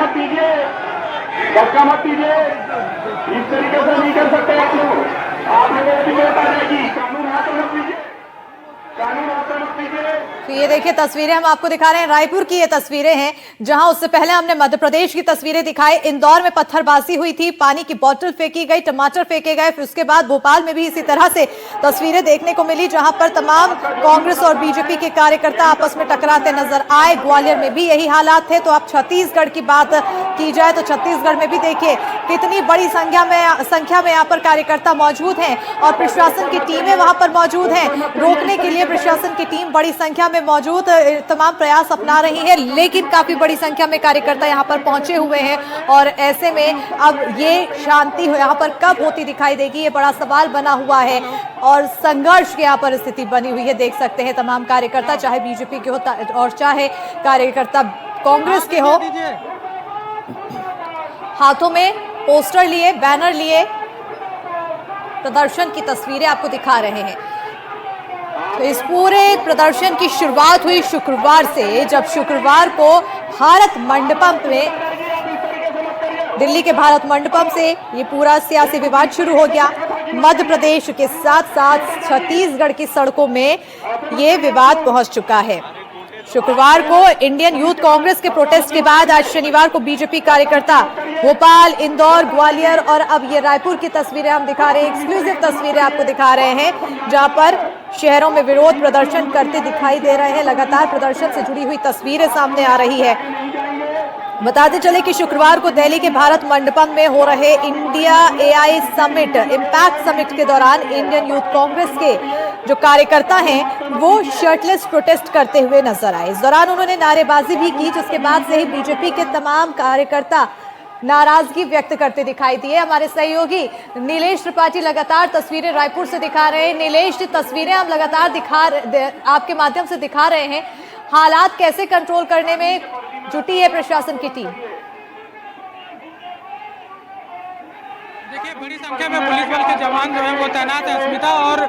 मत कीजिए, धक्का मत कीजिए, इस तरीके से नहीं कर सकते आप लोग लोगों की वोट आ जाएगी। कानून हाथ में मत लीजिए, कानून हाथ में मत लीजिए। तो ये देखिए तस्वीरें हम आपको दिखा रहे हैं, रायपुर की ये तस्वीरें हैं, जहां उससे पहले हमने मध्य प्रदेश की तस्वीरें दिखाई। इंदौर में पत्थरबाजी हुई थी, पानी की बोतल फेंकी गई, टमाटर फेंके गए। फिर उसके बाद भोपाल में भी इसी तरह से तस्वीरें देखने को मिली, जहां पर तमाम कांग्रेस और बीजेपी के कार्यकर्ता आपस में टकराते नजर आए। ग्वालियर में भी यही हालात थे। तो अब छत्तीसगढ़ की बात की जाए तो छत्तीसगढ़ में भी देखिए कितनी बड़ी संख्या में यहाँ पर कार्यकर्ता मौजूद हैं और प्रशासन की टीमें वहां पर मौजूद हैं। रोकने के लिए प्रशासन की टीम बड़ी संख्या में मौजूद तमाम प्रयास अपना रही है, लेकिन काफी बड़ी संख्या में कार्यकर्ता यहाँ पर पहुंचे हुए हैं। और ऐसे में अब ये शांति यहाँ पर कब होती दिखाई देगी, ये बड़ा सवाल बना हुआ है। और संघर्ष की यहाँ पर स्थिति बनी हुई है, देख सकते हैं तमाम कार्यकर्ता, चाहे बीजेपी के हो और चाहे कार्यकर्ता कांग्रेस के हो, हाथों में पोस्टर लिए, बैनर लिए प्रदर्शन की तस्वीरें आपको दिखा रहे हैं। तो इस पूरे प्रदर्शन की शुरुआत हुई शुक्रवार से, जब शुक्रवार को भारत मंडपम में, दिल्ली के भारत मंडपम से ये पूरा सियासी विवाद शुरू हो गया। मध्य प्रदेश के साथ साथ छत्तीसगढ़ की सड़कों में ये विवाद पहुंच चुका है। शुक्रवार को इंडियन यूथ कांग्रेस के प्रोटेस्ट के बाद आज शनिवार को बीजेपी कार्यकर्ता भोपाल, इंदौर, ग्वालियर और अब ये रायपुर की तस्वीरें हम दिखा रहे हैं, एक्सक्लूसिव तस्वीरें आपको दिखा रहे हैं, जहां पर शहरों में विरोध प्रदर्शन करते दिखाई दे रहे हैं। लगातार प्रदर्शन से जुड़ी हुई तस्वीरें सामने आ रही है। बताते चले कि शुक्रवार को दिल्ली के भारत मंडपम में हो रहे India AI summit, impact summit के दौरान इंडियन यूथ कांग्रेस के जो कार्यकर्ता हैं वो शर्टलेस प्रोटेस्ट करते हुए नजर आए। इस दौरान उन्होंने नारेबाजी भी की, जिसके बाद से ही बीजेपी के तमाम कार्यकर्ता नाराजगी व्यक्त करते दिखाई दिए। हमारे सहयोगी नीलेश त्रिपाठी लगातार तस्वीरें रायपुर से दिखा रहे हैं। नीलेश, तस्वीरें हम लगातार आपके माध्यम से दिखा रहे हैं, हालात कैसे कंट्रोल करने में जुटी है प्रशासन की टीम? देखिए, बड़ी संख्या में पुलिस बल के जवान जो है वो तैनात है अस्मिता, और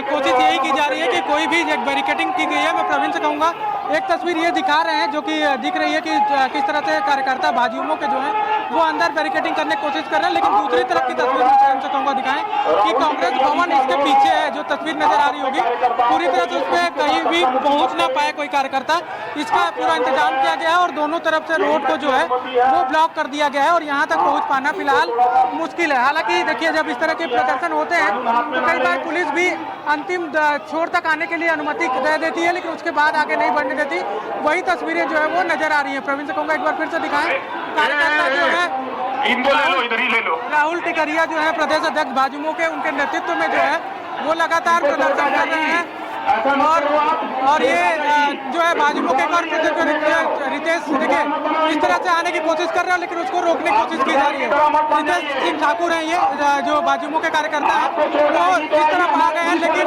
कोशिश यही की जा रही है कि कोई भी एक बैरिकेडिंग की गई है। मैं प्रवीण से कहूँगा, एक तस्वीर ये दिखा रहे हैं जो कि दिख रही है कि किस तरह से कार्यकर्ता भाजयुमों के जो हैं वो अंदर बैरिकेडिंग करने की कोशिश कर रहे हैं, लेकिन दूसरी तरफ की तस्वीर मैं प्रवीण से कहूँगा दिखाएं कि कांग्रेस भवन इसके पीछे है। जो तस्वीर नजर आ रही होगी पूरी तरह से उस पर कहीं भी पहुँच ना पाए कोई कार्यकर्ता, इसका पूरा इंतजाम किया गया है और दोनों तरफ से रोड को जो है वो ब्लॉक कर दिया गया है और यहाँ तक पहुँच पाना फिलहाल मुश्किल है। हालांकि देखिए, जब इस तरह के प्रदर्शन होते हैं तो कई बार पुलिस भी अंतिम छोर तक आने के लिए अनुमति दे देती है, लेकिन उसके बाद आगे नहीं बढ़ने देती। वही तस्वीरें जो है वो नजर आ रही है। प्रवीण से कहूँगा एक बार फिर से दिखाएं, कार्यकर्ता जो है राहुल टिकरिया जो है प्रदेश अध्यक्ष भाजयुमो के, उनके नेतृत्व में जो है वो लगातार प्रदर्शन कर रहे हैं। और ये जो है भाजयुमो के रितेश, देखिए इस तरह से आने की कोशिश कर रहे हैं, लेकिन उसको रोकने की कोशिश की जा रही है। रितेश सिंह ठाकुर है ये जो भाजयुमो के कार्यकर्ता है, वो इस तरफ आ गए हैं, लेकिन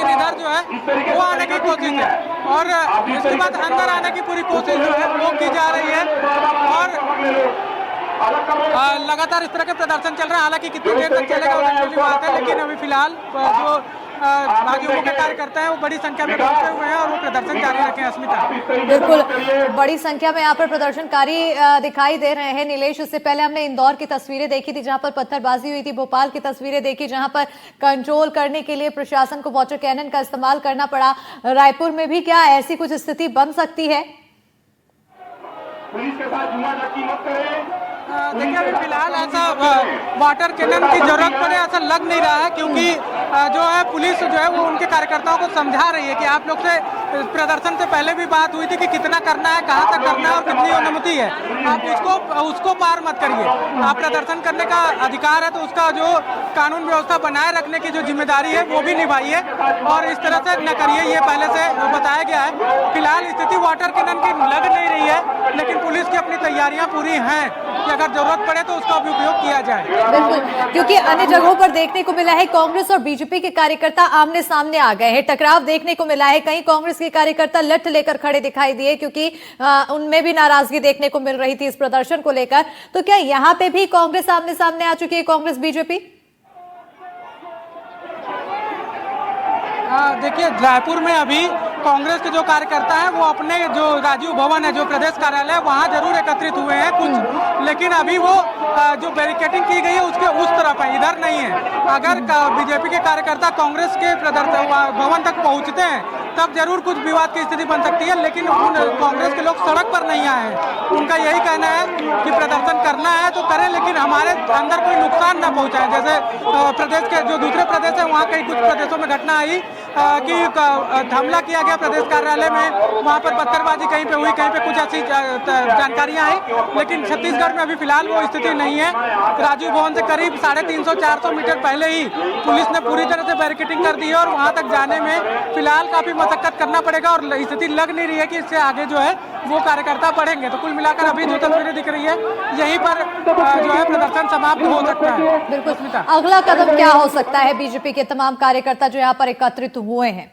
इधर जो है वो आने की कोशिश है और इसके बाद अंदर आने की पूरी कोशिश जो है वो की जा रही है। और लगातार इस तरह के प्रदर्शन चल रहे हैं। हालांकि कितनी देर तक चलेगा वो दूसरी बात है, लेकिन अभी फिलहाल जो भाजयुमो के कार्यकर्ता है वो बड़ी संख्या में पहुंचे हुए हैं और वो प्रदर्शन जारी रखे हैं। अस्मिता, बिल्कुल बड़ी संख्या में यहाँ पर प्रदर्शनकारी दिखाई दे रहे हैं। नीलेश, इससे पहले हमने इंदौर की तस्वीरें देखी थी जहां पर पत्थरबाजी हुई थी, भोपाल की तस्वीरें देखी जहां पर कंट्रोल करने के लिए प्रशासन को वाटर कैनन का इस्तेमाल करना पड़ा। रायपुर में भी क्या ऐसी कुछ स्थिति बन सकती है? पुलिस के साथ जुआ मत करें। देखिए, अभी फिलहाल ऐसा वाटर कैनन की जरूरत पड़े ऐसा लग नहीं रहा है, क्योंकि जो है पुलिस जो है वो उनके कार्यकर्ताओं को समझा रही है कि आप लोग से प्रदर्शन से पहले भी बात हुई थी कि कितना करना है, कहाँ तक करना है और कितनी अनुमति है। आप उसको पार मत करिए। आप प्रदर्शन करने का अधिकार है तो उसका जो कानून व्यवस्था बनाए रखने की जो जिम्मेदारी है वो भी निभाइए और इस तरह से न करिए, ये पहले से बताया गया है। फिलहाल स्थिति वाटर कैनन की लग नहीं रही है, लेकिन पुलिस की अपनी तैयारियां पूरी हैं कि अगर जरूरत पड़े तो उसका भी उपयोग किया जाए। बिल्कुल, क्योंकि अन्य जगहों पर देखने को मिला है कांग्रेस और बीजेपी के कार्यकर्ता आमने सामने आ गए हैं, टकराव देखने को मिला है। कई कांग्रेस के कार्यकर्ता लठ लेकर खड़े दिखाई दिए, क्योंकि उनमें भी नाराजगी देखने को मिल रही थी इस प्रदर्शन को लेकर। तो क्या यहाँ पे भी कांग्रेस आमने सामने आ चुकी है, कांग्रेस बीजेपी? देखिए, रायपुर में अभी कांग्रेस के जो कार्यकर्ता हैं वो अपने जो राजीव भवन है, जो प्रदेश कार्यालय है, वहाँ जरूर एकत्रित हुए हैं कुछ, लेकिन अभी वो जो बैरिकेडिंग की गई है उसके उस तरफ है, इधर नहीं है। अगर बीजेपी के कार्यकर्ता कांग्रेस के भवन तक पहुँचते हैं तब जरूर कुछ विवाद की स्थिति बन सकती है, लेकिन कांग्रेस के लोग सड़क पर नहीं आए हैं। उनका यही कहना है कि प्रदर्शन करना है तो करें, लेकिन हमारे अंदर कोई नुकसान न पहुंचाए। जैसे प्रदेश के जो दूसरे प्रदेश है वहाँ कई कुछ प्रदेशों में घटना आई कि हमला किया गया प्रदेश कार्यालय में, वहाँ पर पत्थरबाजी कहीं पे हुई, कहीं पे कुछ ऐसी जानकारियां आई, लेकिन छत्तीसगढ़ में अभी फिलहाल वो स्थिति नहीं है। राजीव भवन से करीब 350-400 मीटर पहले ही पुलिस ने पूरी तरह से बैरिकेडिंग कर दी है और वहाँ तक जाने में फिलहाल काफी मशक्कत करना पड़ेगा और स्थिति लग नहीं रही है कि इससे आगे जो है वो कार्यकर्ता बढ़ेंगे। तो कुल मिलाकर अभी जो तस्वीरें दिख रही है यहीं पर जो है प्रदर्शन समाप्त हो सकता है। बिल्कुल, अगला कदम क्या हो सकता है बीजेपी के तमाम कार्यकर्ता जो यहाँ पर एकत्रित हुए हैं?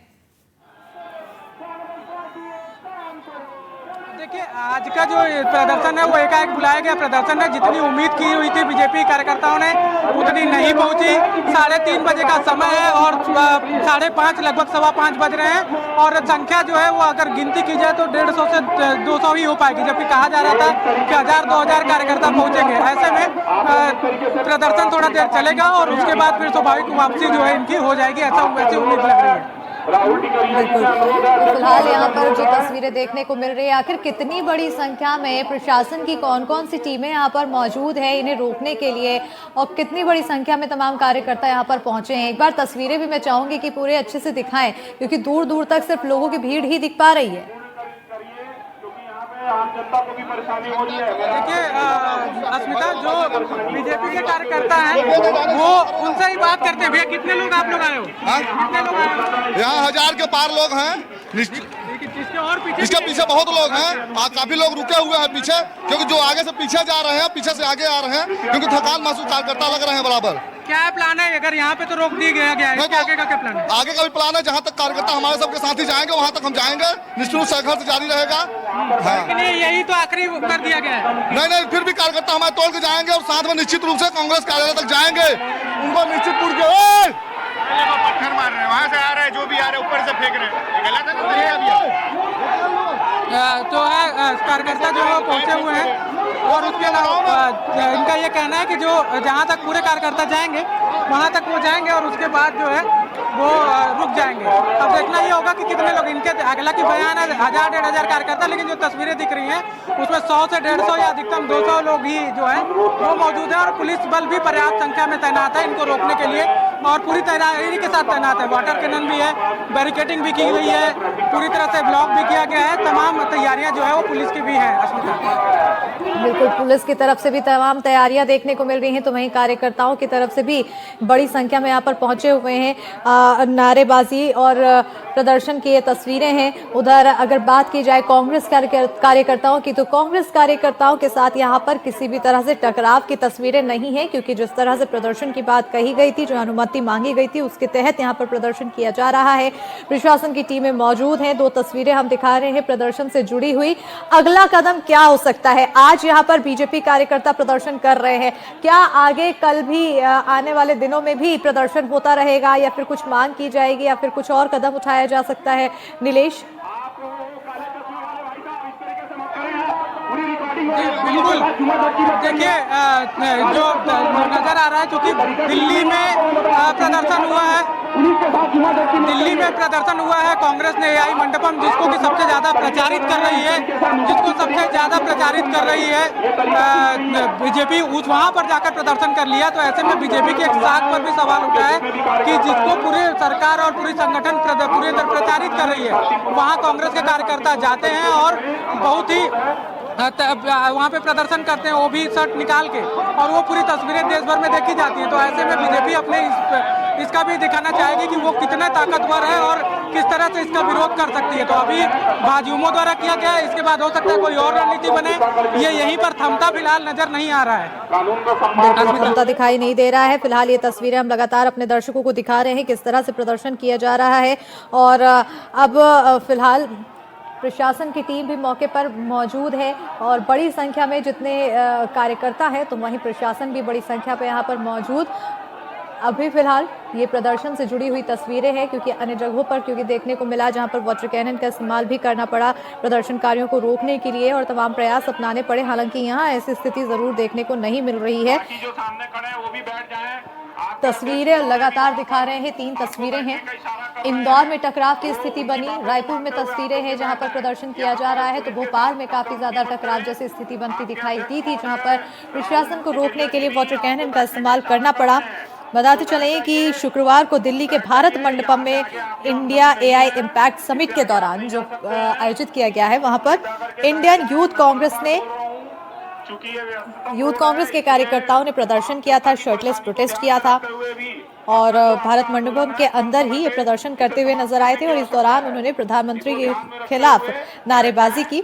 देखिए, आज का जो प्रदर्शन है वो एकाएक बुलाया गया प्रदर्शन है। जितनी उम्मीद की हुई थी बीजेपी कार्यकर्ताओं ने उतनी नहीं पहुंची। 3:30 बजे का समय है और 5:30 लगभग 5:15 बज रहे हैं और संख्या जो है वो अगर गिनती की जाए तो 150 से 200 ही हो पाएगी, जबकि कहा जा रहा था कि 1000-2000 कार्यकर्ता पहुंचेंगे। ऐसे में प्रदर्शन थोड़ा देर चलेगा और उसके बाद फिर स्वाभाविक वापसी जो है इनकी हो जाएगी, ऐसी उम्मीद लग रही है। बिल्कुल, तो फिलहाल यहाँ पर जो तस्वीरें देखने को मिल रही है, आखिर कितनी बड़ी संख्या में प्रशासन की कौन-कौन सी टीमें यहाँ पर मौजूद है इन्हें रोकने के लिए और कितनी बड़ी संख्या में तमाम कार्यकर्ता यहाँ पर पहुंचे हैं? एक बार तस्वीरें भी मैं चाहूंगी कि पूरे अच्छे से दिखाएं, क्योंकि दूर दूर तक सिर्फ लोगों की भीड़ ही दिख पा रही है। आम जनता को भी परेशानी हो रही है। देखिए अस्मिता, जो बीजेपी के कार्यकर्ता हैं वो उनसे ही बात करते हैं। भैया कितने लोग आप लोग आए हो? कितने लोग आए हो? यहाँ 1000 के पार लोग हैं। इसके पीछे बहुत लोग हैं, काफी लोग रुके हुए हैं पीछे, क्योंकि जो आगे से पीछे जा रहे हैं, पीछे से आगे आ रहे हैं, क्योंकि थकान महसूस कार्यकर्ता लग रहे हैं बराबर। क्या प्लान है? अगर यहाँ पे तो रोक दिया गया है, इसके आगे का क्या प्लान है? आगे का भी प्लान है, जहाँ तक कार्यकर्ता हमारे सबके साथ ही जाएंगे वहाँ तक हम जाएंगे, निश्चित संघर्ष जारी रहेगा। हाँ। यही तो आखिरी कर दिया गया है। नहीं, फिर भी कार्यकर्ता हमारे तोड़ के जाएंगे और साथ में निश्चित रूप से कांग्रेस कार्यालय तक जाएंगे। उनको निश्चित पूर्व पत्थर मार रहे हैं, वहाँ से आ रहे हैं, जो भी आ रहे हैं ऊपर से फेंक रहे हैं, गलत है। तो है कार्यकर्ता जो है पहुंचे हुए हैं और उसके अलावा इनका ये कहना है कि जो जहां तक पूरे कार्यकर्ता जाएंगे वहां तक वो जाएंगे और उसके बाद जो है वो रुक जाएंगे। अब देखना ये होगा कि कितने लोग, इनके अगला की बयान है 1000-1500 कार्यकर्ता, लेकिन जो तस्वीरें दिख रही हैं उसमें 100 से 150 या अधिकतम 200 लोग ही जो है वो मौजूद है और पुलिस बल भी पर्याप्त संख्या में तैनात है इनको रोकने के लिए और पूरी तैयारी के साथ तैनात है। वाटर कैनन भी है, बैरिकेडिंग भी की गई है, पूरी तरह से ब्लॉक भी किया गया है, तमाम तैयारियां जो है वो पुलिस की भी है। बिल्कुल, पुलिस की तरफ से भी तमाम तैयारियां देखने को मिल रही हैं, तो वहीं कार्यकर्ताओं की तरफ से भी बड़ी संख्या में यहाँ पर पहुंचे हुए हैं। नारेबाजी और प्रदर्शन की ये तस्वीरें हैं। उधर अगर बात की जाए कांग्रेस कार्यकर्ताओं की, तो कांग्रेस कार्यकर्ताओं के साथ यहाँ पर किसी भी तरह से टकराव की तस्वीरें नहीं है, क्योंकि जिस तरह से प्रदर्शन की बात कही गई थी, जो अनुमति मांगी गई थी, उसके तहत यहाँ पर प्रदर्शन किया जा रहा है। प्रशासन की टीमें मौजूद हैं। 2 तस्वीरें हम दिखा रहे हैं प्रदर्शन से जुड़ी हुई। अगला कदम क्या हो सकता है? आज यहाँ पर बीजेपी कार्यकर्ता प्रदर्शन कर रहे हैं, क्या आगे कल भी आने वाले दिनों में भी प्रदर्शन होता रहेगा या फिर कुछ मांग की जाएगी या फिर कुछ और कदम उठाया जा सकता है? नीलेश, बिल्कुल, देखिए जो नजर आ रहा है, क्योंकि दिल्ली में प्रदर्शन हुआ है, कांग्रेस ने एआई मंडपम जिसको कि सबसे ज्यादा प्रचारित कर रही है, बीजेपी वहां पर जाकर प्रदर्शन कर लिया। तो ऐसे में बीजेपी के एक साख पर भी सवाल उठा है कि जिसको पूरी सरकार और पूरी संगठन पूरी तरह प्रचारित कर रही है, वहां कांग्रेस के कार्यकर्ता जाते हैं और बहुत ही वहाँ पे प्रदर्शन करते हैं, वो भी शर्ट निकाल के, और वो पूरी तस्वीरें देश भर में देखी जाती हैं। तो ऐसे में बीजेपी अपने इसका भी दिखाना चाहेगी कि वो कितने ताकतवर है और किस तरह से इसका विरोध कर सकती है। तो अभी भाजयुमो द्वारा किया गया है, इसके बाद हो सकता है कोई और रणनीति बने, ये यहीं पर थमता फिलहाल नजर नहीं आ रहा है। थमता दिखाई नहीं दे रहा है। फिलहाल ये तस्वीरें हम लगातार अपने दर्शकों को दिखा रहे हैं किस तरह से प्रदर्शन किया जा रहा है और अब फिलहाल प्रशासन की टीम भी मौके पर मौजूद है और बड़ी संख्या में जितने कार्यकर्ता हैं, तो वहीं प्रशासन भी बड़ी संख्या पर यहाँ पर मौजूद। अभी फिलहाल ये प्रदर्शन से जुड़ी हुई तस्वीरें हैं, क्योंकि अन्य जगहों पर क्योंकि देखने को मिला जहां पर वाटर कैनन का इस्तेमाल भी करना पड़ा प्रदर्शनकारियों को रोकने के लिए और तमाम प्रयास अपनाने पड़े। हालांकि यहां ऐसी स्थिति जरूर देखने को नहीं मिल रही है। जो सामने खड़े हैं वो भी बैठ जाएं। तस्वीरें लगातार दिखा रहे हैं, 3 तस्वीरें हैं। इंदौर में टकराव की स्थिति बनी, रायपुर में तस्वीरें हैं जहां पर प्रदर्शन किया जा रहा है, तो भोपाल में काफी ज्यादा टकराव जैसी स्थिति बनती दिखाई दी थी, जहां पर प्रशासन को रोकने के लिए वाटर कैनन का इस्तेमाल करना पड़ा। बताते चले कि शुक्रवार को दिल्ली के भारत मंडपम में इंडिया AI इम्पैक्ट समिट के दौरान जो आयोजित किया गया है, वहां पर इंडियन यूथ कांग्रेस के कार्यकर्ताओं ने प्रदर्शन किया था, शर्टलेस प्रोटेस्ट किया था और भारत मंडपम के अंदर ही ये प्रदर्शन करते हुए नजर आए थे और इस दौरान उन्होंने प्रधानमंत्री के खिलाफ नारेबाजी की,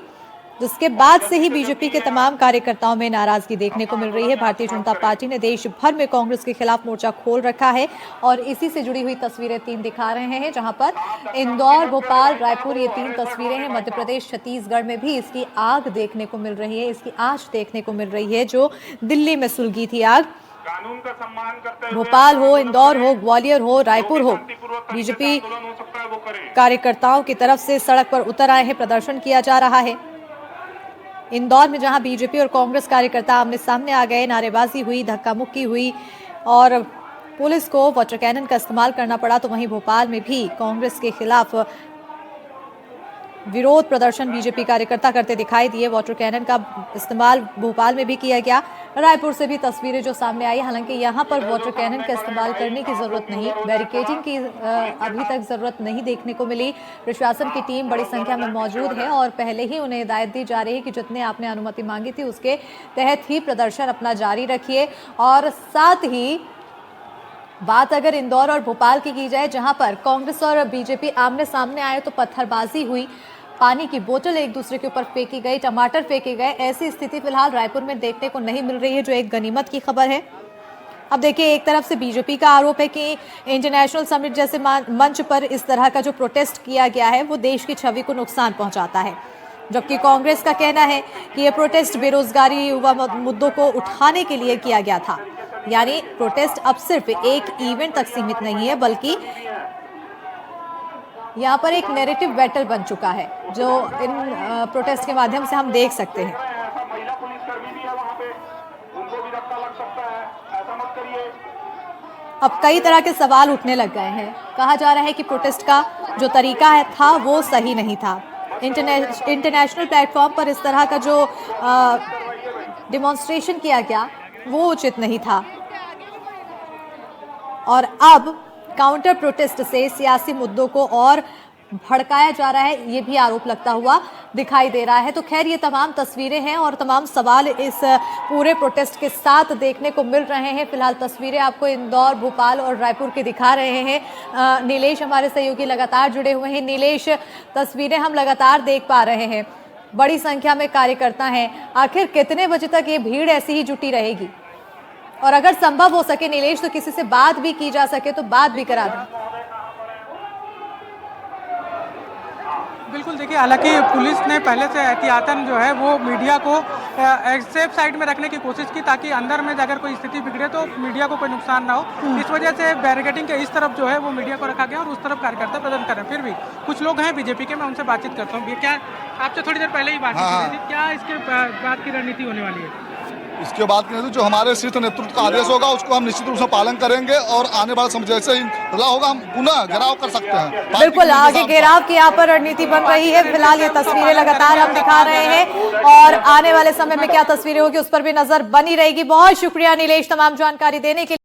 जिसके बाद से ही बीजेपी के तमाम कार्यकर्ताओं में नाराजगी देखने को मिल रही है। भारतीय जनता पार्टी ने देश भर में कांग्रेस के खिलाफ मोर्चा खोल रखा है और इसी से जुड़ी हुई तस्वीरें 3 दिखा रहे हैं, जहां पर इंदौर, भोपाल, रायपुर ये 3 तस्वीरें हैं। मध्य प्रदेश, छत्तीसगढ़ में भी इसकी आग देखने को मिल रही है, इसकी आंच देखने को मिल रही है जो दिल्ली में सुलगी थी आग। कानून का सम्मान करते हुए भोपाल हो, इंदौर हो, ग्वालियर हो, रायपुर हो, बीजेपी कार्यकर्ताओं की तरफ से सड़क पर उतर आए हैं, प्रदर्शन किया जा रहा है। इंदौर में जहां बीजेपी और कांग्रेस कार्यकर्ता आमने सामने आ गए, नारेबाजी हुई, धक्का मुक्की हुई और पुलिस को वाटर कैनन का इस्तेमाल करना पड़ा, तो वहीं भोपाल में भी कांग्रेस के खिलाफ विरोध प्रदर्शन बीजेपी कार्यकर्ता करते दिखाई दिए। वाटर कैनन का इस्तेमाल भोपाल में भी किया गया, रायपुर से भी तस्वीरें जो सामने आई। हालांकि यहां पर वाटर कैनन का इस्तेमाल करने की जरूरत नहीं, बैरिकेडिंग की अभी तक जरूरत नहीं देखने को मिली। प्रशासन की टीम बड़ी संख्या में मौजूद है और पहले ही उन्हें हिदायत दी जा रही है कि जितने आपने अनुमति मांगी थी उसके तहत ही प्रदर्शन अपना जारी रखिए। और साथ ही बात अगर इंदौर और भोपाल की जाए, जहां पर कांग्रेस और बीजेपी आमने सामने आए तो पत्थरबाजी हुई, पानी की बोतल एक दूसरे के ऊपर फेंकी गई, टमाटर फेंके गए। ऐसी स्थिति फिलहाल रायपुर में देखने को नहीं मिल रही है, जो एक गनीमत की खबर है। अब देखिए, एक तरफ से बीजेपी का आरोप है कि इंटरनेशनल समिट जैसे मंच पर इस तरह का जो प्रोटेस्ट किया गया है वो देश की छवि को नुकसान पहुंचाता है, जबकि कांग्रेस का कहना है कि यह प्रोटेस्ट बेरोजगारी, युवा मुद्दों को उठाने के लिए किया गया था। यानी प्रोटेस्ट अब सिर्फ एक इवेंट तक सीमित नहीं है, बल्कि यहाँ पर एक नैरेटिव बैटल बन चुका है, जो इन प्रोटेस्ट के माध्यम से हम देख सकते हैं। ऐसा महिला पुलिसकर्मी भी है वहां पे, उनको भी धक्का लग सकता है, ऐसा मत करिए। अब कई तरह के सवाल उठने लग गए हैं। कहा जा रहा है कि प्रोटेस्ट का जो तरीका था वो सही नहीं था। इंटरनेशनल प्लेटफॉर्म पर इस तरह का जो डिमॉन्स्ट्रेशन किया गया वो उचित नहीं था और अब काउंटर प्रोटेस्ट से सियासी मुद्दों को और भड़काया जा रहा है, ये भी आरोप लगता हुआ दिखाई दे रहा है। तो खैर, ये तमाम तस्वीरें हैं और तमाम सवाल इस पूरे प्रोटेस्ट के साथ देखने को मिल रहे हैं। फिलहाल तस्वीरें आपको इंदौर, भोपाल और रायपुर के दिखा रहे हैं। नीलेश हमारे सहयोगी लगातार जुड़े हुए हैं। नीलेश, तस्वीरें हम लगातार देख पा रहे हैं, बड़ी संख्या में कार्यकर्ता हैं। आखिर कितने बजे तक ये भीड़ ऐसी ही जुटी रहेगी? और अगर संभव हो सके नीलेश, तो किसी से बात भी की जा सके तो बात भी करा दें। बिल्कुल, देखिए, हालांकि पुलिस ने पहले से एहतियातन जो है वो मीडिया को सेफ साइड में रखने की कोशिश की, ताकि अंदर में अगर कोई स्थिति बिगड़े तो मीडिया को कोई नुकसान ना हो। इस वजह से बैरिकेडिंग के इस तरफ जो है वो मीडिया को रखा गया और उस तरफ कार्यकर्ता प्रदर्शन कर रहे हैं। फिर भी कुछ लोग हैं बीजेपी के, मैं उनसे बातचीत करता हूँ। क्या आपसे थोड़ी देर पहले ही बातचीत की थी, क्या इसके बाद की रणनीति होने वाली है? इसके बाद जो हमारे शीर्ष नेतृत्व का आदेश होगा उसको हम निश्चित रूप से पालन करेंगे और आने वाले समय जैसे ही बदलाव होगा हम पुनः घेराव कर सकते हैं। बिल्कुल, आगे घेराव की यहाँ पर रणनीति बन रही है। फिलहाल ये तस्वीरें लगातार हम दिखा रहे हैं और आने वाले समय में क्या तस्वीरें होगी उस पर भी नजर बनी रहेगी। बहुत शुक्रिया नीलेश तमाम जानकारी देने के लिए।